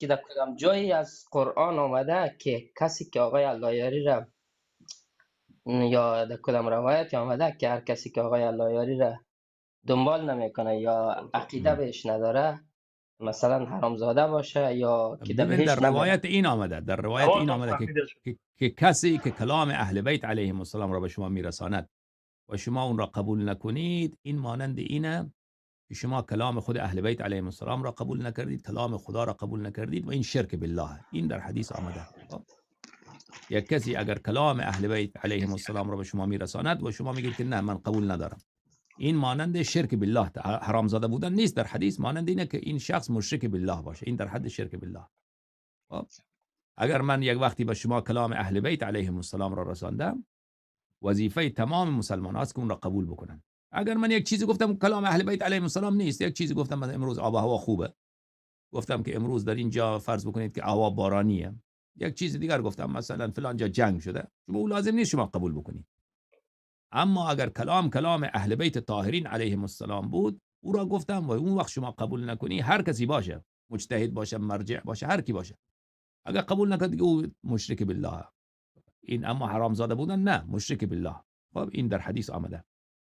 که در کدام جایی از قرآن آمده که کسی که آقای اللهیاری را یا در کدام روایت آمده که هر کسی که آقای اللهیاری را دنبال نمیکنه یا عقیده بهش نداره مثلا حرامزاده باشه یا که در ببین در بهش نمیره؟ روایت این آمده، در روایت این آمده که کسی که کلام اهل بیت علیهم السلام را به شما میرساند و شما اون را قبول نکنید، این مانند اینه که شما کلام خود اهل بیت علیهم السلام را قبول نکردید، کلام خدا را قبول نکردید و این شرک بالله. این در حدیث آمده. یک کسی اگر کلام اهل بیت علیهم السلام را به شما میرساند و شما میگید که نه من قبول ندارم، این مانند شرک بالله، حرام زاده بودن نیست. در حدیث مانند اینه که این شخص مشرک بالله باشه. این در حد شرک بالله. اگر من یک وقتی به شما کلام اهل بیت علیهم السلام را رساندم، وظیفه تمام مسلمان است که اون را قبول بکنن. اگر من یک چیزی گفتم کلام اهل بیت علیهم السلام نیست، یک چیزی گفتم مثلا امروز آب و هوا خوبه، گفتم که امروز در اینجا فرض بکنید که هوا بارانیه، یک چیز دیگر گفتم مثلا فلان جا جنگ شده، شما او لازم نیست شما قبول بکنید. اما اگر کلام اهل بیت طاهرین علیهم السلام بود، او را گفتم و اون وقت شما قبول نکنی، هر کسی باشه، مجتهد باشه، مرجع باشه، هر کی باشه، اگر قبول نکرد او مشرک بالله. این اما حرام زاده بودن نه، مشرک بالله. خب این در حدیث آمده.